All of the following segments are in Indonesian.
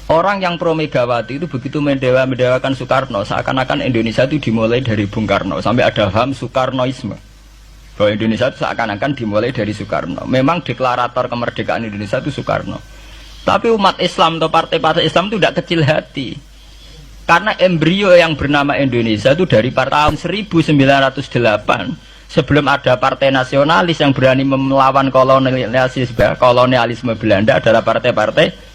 Orang yang pro Megawati itu begitu mendewakan Soekarno, seakan-akan Indonesia itu dimulai dari Bung Karno, sampai ada HAM Soekarnoisme. Bahwa Indonesia itu seakan-akan dimulai dari Soekarno. Memang deklarator kemerdekaan Indonesia itu Soekarno. Tapi umat Islam atau partai-partai Islam itu tidak kecil hati. Karena embrio yang bernama Indonesia itu dari tahun 1908, sebelum ada partai nasionalis yang berani melawan kolonialisme Belanda adalah partai-partai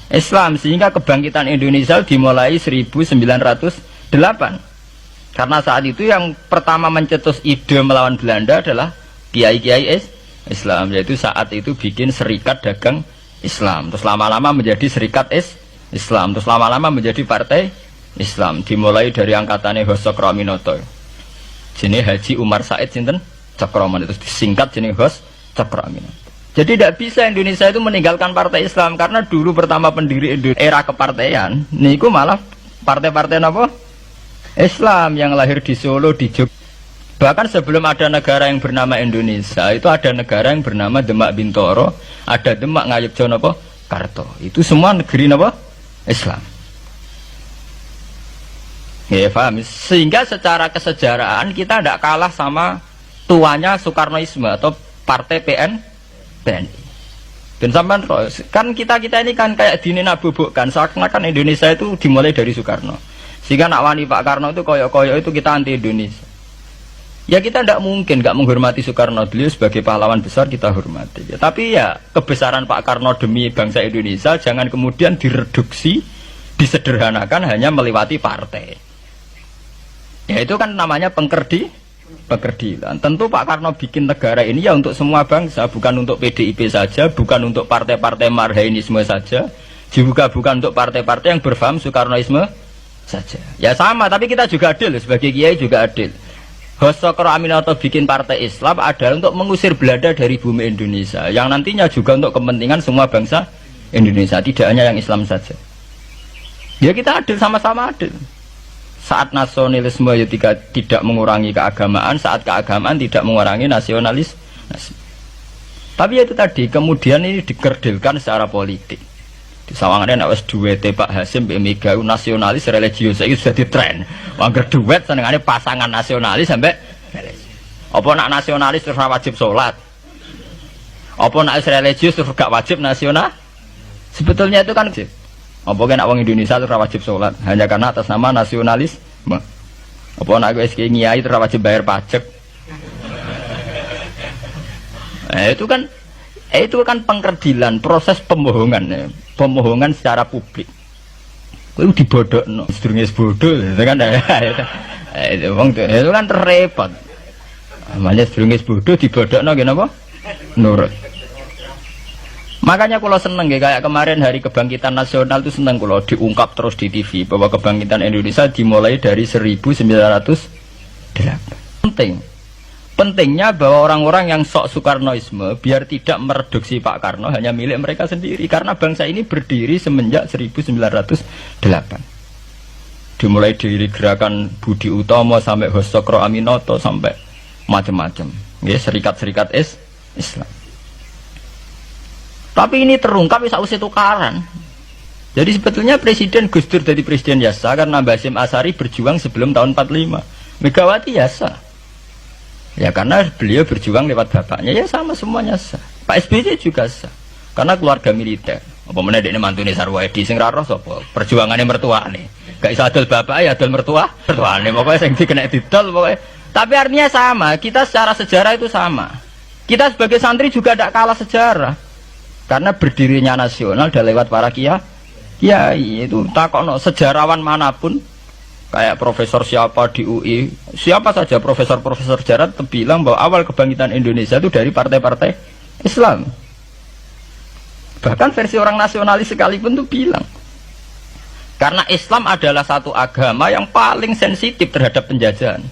Islam, sehingga kebangkitan Indonesia dimulai 1908. Karena saat itu yang pertama mencetus ide melawan Belanda adalah kiai-kiai Islam, yaitu saat itu bikin serikat dagang Islam, terus lama-lama menjadi serikat Islam, terus lama-lama menjadi partai Islam, dimulai dari angkatannya Hos Cokroaminoto. Jenis Haji Umar Said sinten Cokroaminoto, itu disingkat jenis Hos Cokroaminoto. Jadi tidak bisa Indonesia itu meninggalkan partai Islam, karena dulu pertama pendiri era kepartaian niku malah partai-partai apa? Islam yang lahir di Solo, di Jogja. Bahkan sebelum ada negara yang bernama Indonesia, itu ada negara yang bernama Demak Bintoro, ada Demak Ngayogyakarta apa? Karto. Itu semua negeri apa? Islam. Ya, paham? Sehingga secara kesejarahan kita tidak kalah sama tuanya Soekarnoisme atau partai PNI. Dan sampai kan kita ini kan kayak dinabubukkan seakan-akan Indonesia itu dimulai dari Soekarno, sehingga nak wani Pak Karno itu koyok-koyok itu kita anti Indonesia. Ya kita tidak mungkin nggak menghormati Soekarno, beliau sebagai pahlawan besar kita hormati ya. Tapi ya kebesaran Pak Karno demi bangsa Indonesia jangan kemudian direduksi, disederhanakan hanya melewati partai. Ya itu kan namanya pekerdilan. Tentu Pak Karno bikin negara ini ya untuk semua bangsa, bukan untuk PDIP saja, bukan untuk partai-partai marhainisme saja, juga bukan untuk partai-partai yang berfaham Soekarnoisme saja. Ya sama, tapi kita juga adil, sebagai kiai juga adil. Hos Cokroaminoto bikin partai Islam adalah untuk mengusir Belanda dari bumi Indonesia, yang nantinya juga untuk kepentingan semua bangsa Indonesia, tidak hanya yang Islam saja. Ya kita adil, sama-sama adil. Saat nasionalisme ya tidak mengurangi keagamaan, saat keagamaan tidak mengurangi nasionalis. Tapi ya itu tadi, kemudian ini dikerdilkan secara politik. Di sawangannya wis duet Pak Hasim Mbak Mega nasionalis religius itu sudah ditren. Angger duet senengane pasangan nasionalis sampai apa nak nasionalis terus wajib sholat? Apa nak religius terus gak wajib nasional? Sebetulnya itu kan apa kan orang Indonesia itu wajib sholat hanya karena atas nama nasionalis? Apa nak gue kiai itu wajib bayar pajak? Itu kan pengkerdilan, proses pembohongan ya. Pembohongan secara publik. Itu dibodokno, sedurunge bodoh itu kan itu kan repot. Namanya sedurunge bodoh dibodokno nggih napa? Nurut. Makanya kalau seneng ya, kayak kemarin Hari Kebangkitan Nasional itu seneng kalau diungkap terus di TV bahwa kebangkitan Indonesia dimulai dari 1908. Pentingnya bahwa orang-orang yang sok Soekarnoisme biar tidak mereduksi Pak Karno hanya milik mereka sendiri, karena bangsa ini berdiri semenjak 1908. Dimulai dari gerakan Budi Utomo sampai Hos Cokroaminoto sampai macam-macam, ya, serikat-serikat Islam. Tapi ini terungkap bisa usai tukaran. Jadi sebetulnya Presiden Gus Dur jadi Presiden Yasa karena Basim Asari berjuang sebelum tahun 45. Megawati Yasa. Ya karena beliau berjuang lewat bapaknya, ya sama semuanya sah. Pak SBY juga sah. Karena keluarga militer. Apa meneh dekne mantune Sarwoedi sing ra roh sapa? Perjuangane mertuane. Gak iso adol bapak ya adol mertuane. Pokoke sing dikena didol pokoke. Tapi artinya sama, kita secara sejarah itu sama. Kita sebagai santri juga tidak kalah sejarah. Karena berdirinya nasional sudah lewat para kiai itu takokno sejarawan manapun kayak profesor siapa di UI, siapa saja profesor-profesor sejarah bilang bahwa awal kebangkitan Indonesia itu dari partai-partai Islam. Bahkan versi orang nasionalis sekalipun tuh bilang karena Islam adalah satu agama yang paling sensitif terhadap penjajahan.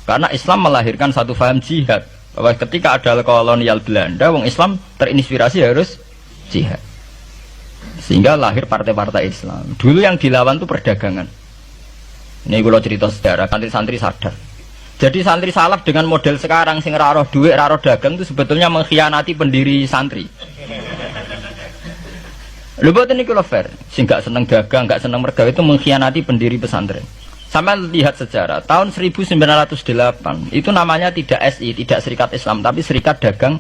Karena Islam melahirkan satu faham jihad, bahwa ketika ada kolonial Belanda, wong Islam terinspirasi harus jihad. Sehingga lahir partai-partai Islam. Dulu yang dilawan itu perdagangan. Ini kalau cerita sejarah, santri-santri sadar. Jadi santri salaf dengan model sekarang sing raro duit, raro dagang itu sebetulnya mengkhianati pendiri santri. Lho mboten niku lho fair. Sing gak seneng dagang, gak seneng mergawe itu mengkhianati pendiri pesantren. Sampai lihat sejarah, tahun 1908 itu namanya tidak SI, tidak Serikat Islam, tapi Serikat Dagang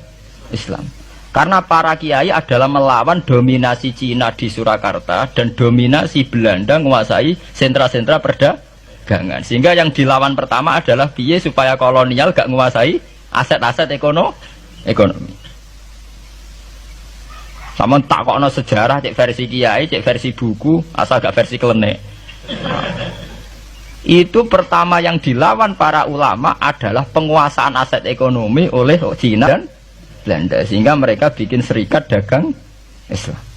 Islam. Karena para kiai adalah melawan dominasi Cina di Surakarta dan dominasi Belanda menguasai sentra-sentra perdagangan. Sehingga yang dilawan pertama adalah piye supaya kolonial gak menguasai aset-aset ekonomi. Sama takokno sejarah, cek versi kiai, cek versi buku, asal gak versi klenek. Itu pertama yang dilawan para ulama adalah penguasaan aset ekonomi oleh Cina dan Belanda, sehingga mereka bikin Serikat Dagang Islam.